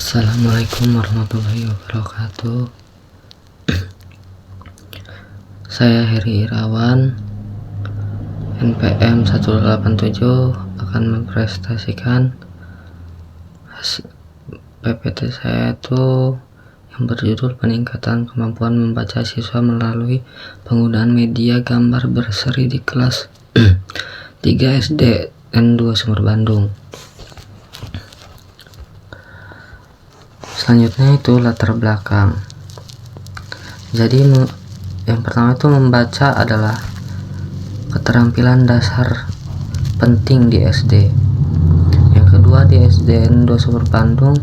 Assalamualaikum warahmatullahi wabarakatuh. Saya Heri Irawan, NPM 187, akan mempresentasikan PPT saya itu yang berjudul peningkatan kemampuan membaca siswa melalui penggunaan media gambar berseri di kelas 3 SD N2 Sumur Bandung. Selanjutnya itu latar belakang. Jadi yang pertama itu membaca adalah keterampilan dasar penting di SD. Yang kedua, di SDN 2 Sumur Bandung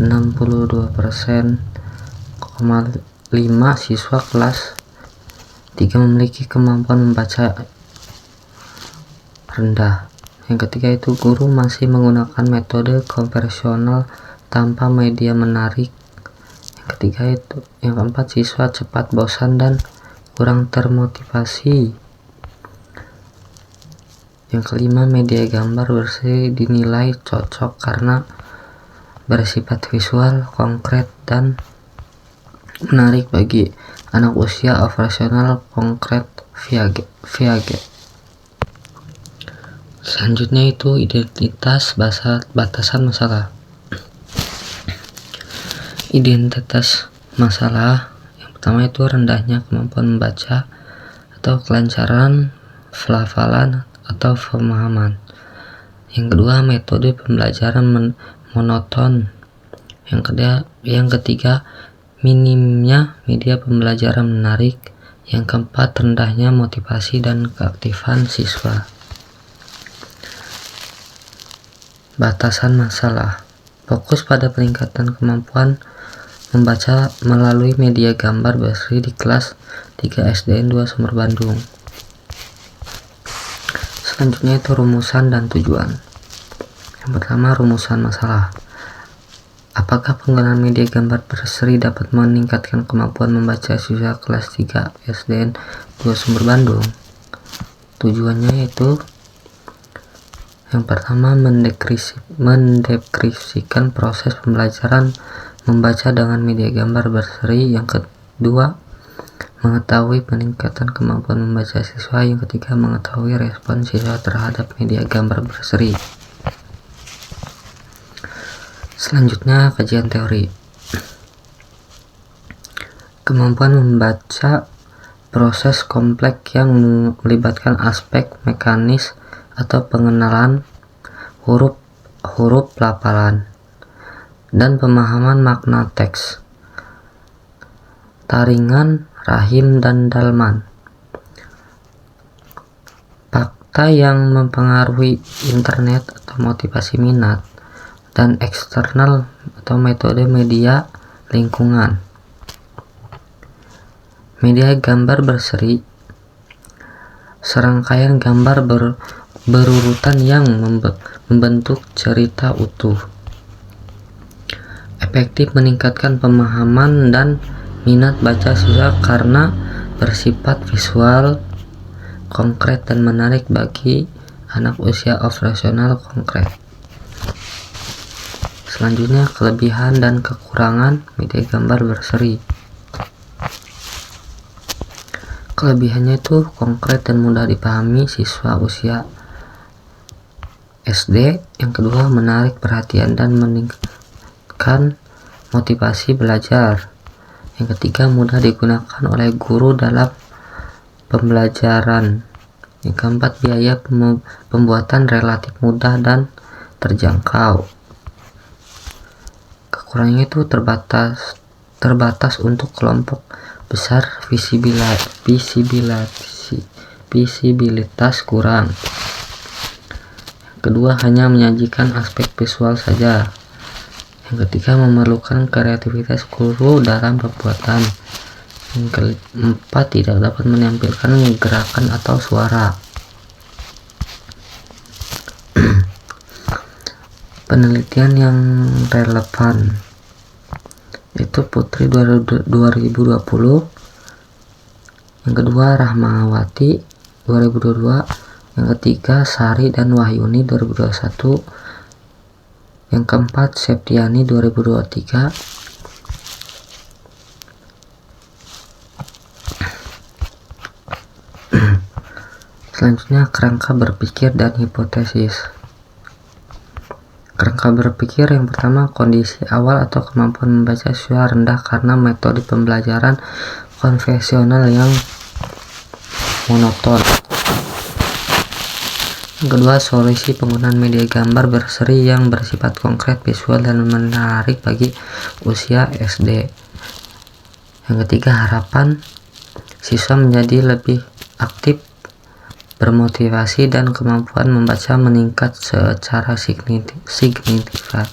62,5% siswa kelas 3 memiliki kemampuan membaca rendah. Yang ketiga itu guru masih menggunakan metode konvensional tanpa media menarik. Yang ketiga itu, yang keempat, siswa cepat bosan dan kurang termotivasi. Yang kelima, media gambar berseri dinilai cocok karena bersifat visual, konkret, dan menarik bagi anak usia operasional konkret via Selanjutnya itu identitas batasan masalah. Identitas masalah yang pertama itu rendahnya kemampuan membaca atau kelancaran pelafalan atau pemahaman. Yang kedua, metode pembelajaran monoton. Yang ketiga, minimnya media pembelajaran menarik. Yang keempat, rendahnya motivasi dan keaktifan siswa. Batasan masalah. Fokus pada peningkatan kemampuan membaca melalui media gambar berseri di kelas 3 SDN 2 Sumur Bandung. Selanjutnya itu rumusan dan tujuan. Yang pertama, rumusan masalah. Apakah penggunaan media gambar berseri dapat meningkatkan kemampuan membaca siswa kelas 3 SDN 2 Sumur Bandung? Tujuannya itu yang pertama, mendeskripsikan proses pembelajaran membaca dengan media gambar berseri. Yang kedua, mengetahui peningkatan kemampuan membaca siswa. Yang ketiga, mengetahui respon siswa terhadap media gambar berseri. Selanjutnya, kajian teori. Kemampuan membaca proses kompleks yang melibatkan aspek mekanis atau pengenalan huruf pelafalan dan pemahaman makna teks, taringan, rahim, dan dalman. Fakta yang mempengaruhi internet atau motivasi minat, dan eksternal atau metode media lingkungan. Media gambar berseri, serangkaian gambar berurutan yang membentuk cerita utuh. Efektif meningkatkan pemahaman dan minat baca siswa karena bersifat visual, konkret, dan menarik bagi anak usia operasional konkret. Selanjutnya, kelebihan dan kekurangan media gambar berseri. Kelebihannya itu konkret dan mudah dipahami siswa usia SD. Yang kedua, menarik perhatian dan meningkatkan motivasi belajar. Yang ketiga, mudah digunakan oleh guru dalam pembelajaran. Yang keempat, biaya pembuatan relatif mudah dan terjangkau. Kekurangannya itu terbatas untuk kelompok besar, visibilitas kurang. Kedua, hanya menyajikan aspek visual saja. Yang ketiga, memerlukan kreativitas guru dalam pembuatan. Yang keempat, tidak dapat menampilkan gerakan atau suara. Penelitian yang relevan itu Putri 2020, yang kedua Rahmawati 2022, yang ketiga Sari dan Wahyuni 2021, Yang keempat, Septiani 2023. Selanjutnya, kerangka berpikir dan hipotesis. Kerangka berpikir yang pertama, kondisi awal atau kemampuan membaca siswa rendah karena metode pembelajaran konvensional yang monoton. Yang kedua, solusi penggunaan media gambar berseri yang bersifat konkret, visual, dan menarik bagi usia SD. Yang ketiga, harapan siswa menjadi lebih aktif, bermotivasi, dan kemampuan membaca meningkat secara signifikan.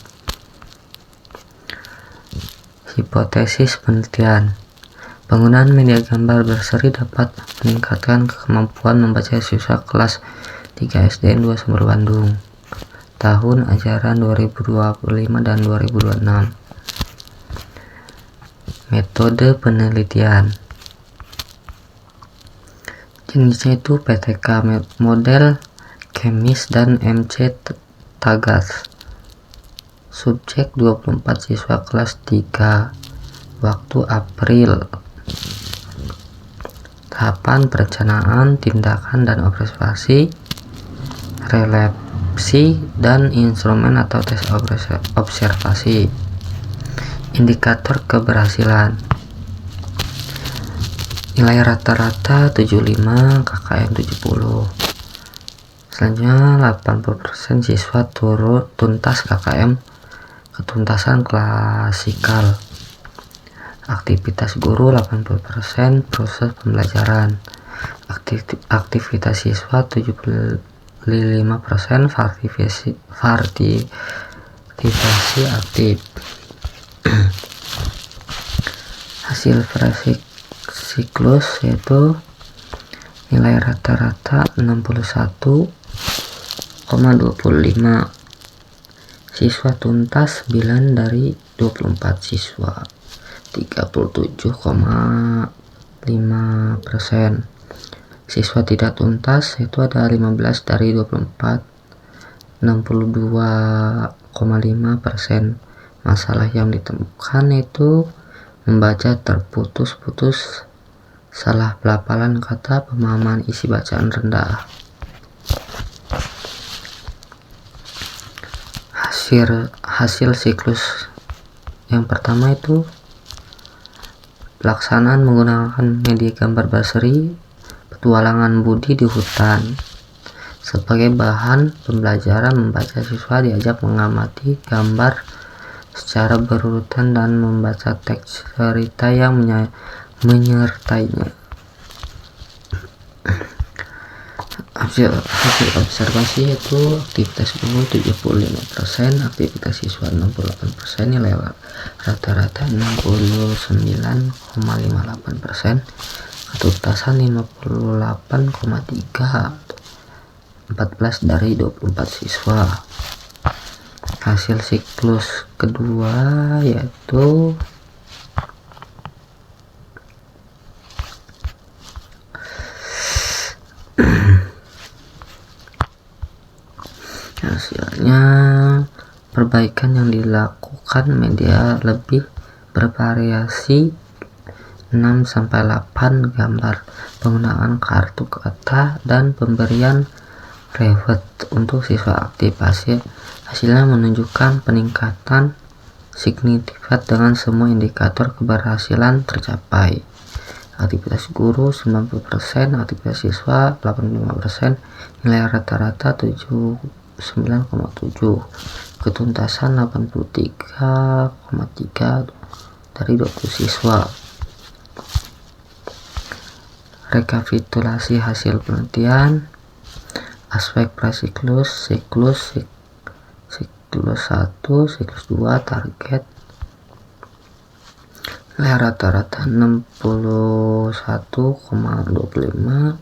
Hipotesis penelitian. Penggunaan media gambar berseri dapat meningkatkan kemampuan membaca siswa kelas 3 SDN 2 Sumber Bandung tahun ajaran 2025 dan 2026. Metode penelitian. Jenisnya itu PTK, model Kemis, dan MC Tagas. Subjek 24 siswa kelas 3. Waktu April. Tahapan perencanaan, tindakan, dan observasi, relapsi, dan instrumen atau tes observasi. Indikator keberhasilan. Nilai rata-rata 75, KKM 70. Selanjutnya 80% siswa tuntas KKM, ketuntasan klasikal. Aktivitas guru 80%, proses pembelajaran. Aktivitas siswa 75%, partisipasi aktif. Hasil siklus yaitu nilai rata-rata 61,25, siswa tuntas 9 dari 24 siswa, 37,5%. Siswa tidak tuntas itu ada 15 dari 24, 62,5%. Masalah yang ditemukan itu membaca terputus-putus, salah pelafalan kata, pemahaman isi bacaan rendah. Hasil siklus yang pertama itu pelaksanaan menggunakan media gambar berseri, petualangan Budi di hutan. Sebagai bahan pembelajaran membaca, siswa diajak mengamati gambar secara berurutan dan membaca teks cerita yang menyertainya. Hasil observasi itu aktivitas guru 75%, aktivitas siswa 68%, nilai rata-rata 69,58%, ketuntasan 58,3, 14 dari 24 siswa. Hasil siklus kedua yaitu hasilnya perbaikan yang dilakukan, media lebih bervariasi 6-8 gambar, penggunaan kartu kata, dan pemberian reward untuk siswa aktif. Hasilnya menunjukkan peningkatan signifikan dengan semua indikator keberhasilan tercapai. Aktivitas guru 90%, aktivitas siswa 85%, nilai rata-rata 79,7, ketuntasan 83,3 dari 20 siswa. Rekapitulasi hasil penelitian. Aspek prasiklus, siklus 1, siklus 2, target. Nilai rata-rata 61,25,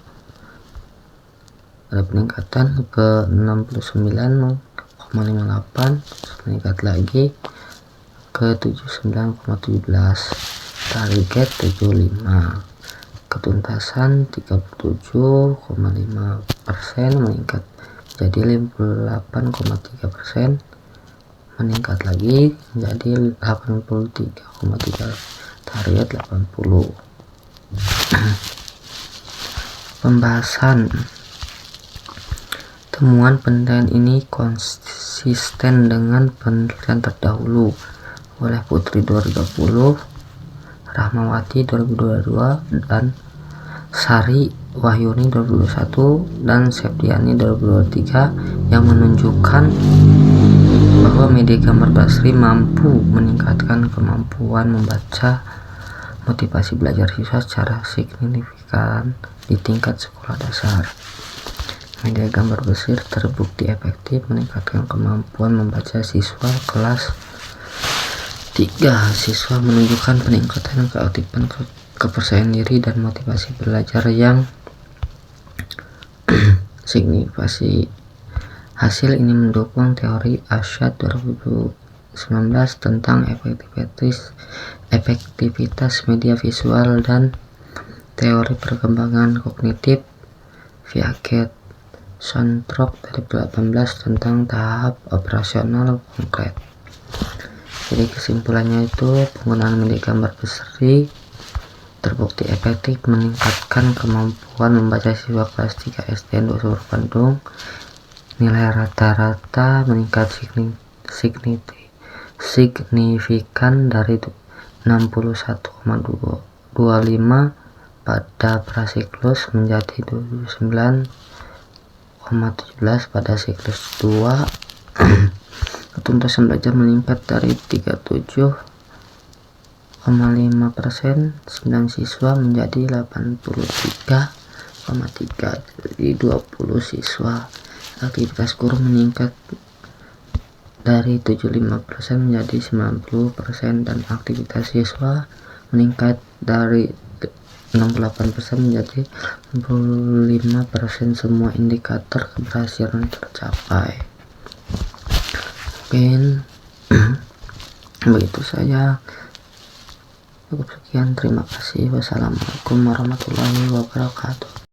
ada peningkatan ke 69,58, meningkat lagi ke 79,17, target 75, ketuntasan 37,5%, meningkat jadi 58,3%, meningkat lagi menjadi 83,3, target 80. Pembahasan. Temuan penelitian ini konsisten dengan penelitian terdahulu oleh Putri 2020, Rahmawati 2022, dan Sari Wahyuni 2021 dan Septiani 2023 yang menunjukkan bahwa media gambar berseri mampu meningkatkan kemampuan membaca, motivasi belajar siswa secara signifikan di tingkat sekolah dasar. Media gambar berseri terbukti efektif meningkatkan kemampuan membaca siswa kelas 3. Siswa menunjukkan peningkatan keaktifan, kepercayaan diri, dan motivasi belajar yang signifikan. Hasil ini mendukung teori Arshad 2019 tentang efektivitas media visual dan teori perkembangan kognitif Piaget-Sonnenberg 2018 tentang tahap operasional konkret. Jadi kesimpulannya itu, penggunaan media gambar berseri terbukti efektif meningkatkan kemampuan membaca siswa kelas 3 SDN 2 Sumur Bandung. Nilai rata-rata meningkat signifikan dari 61,25 pada prasiklus menjadi 29,17 pada siklus 2. Ketuntasan belajar meningkat dari 37,5%, 9 siswa menjadi 83,3, jadi 20 siswa. Aktivitas guru meningkat dari 75% menjadi 90%, dan aktivitas siswa meningkat dari 68% menjadi 65%. Semua indikator keberhasilan tercapai. Mungkin begitu saja. Cukup sekian, terima kasih. Wassalamualaikum warahmatullahi wabarakatuh.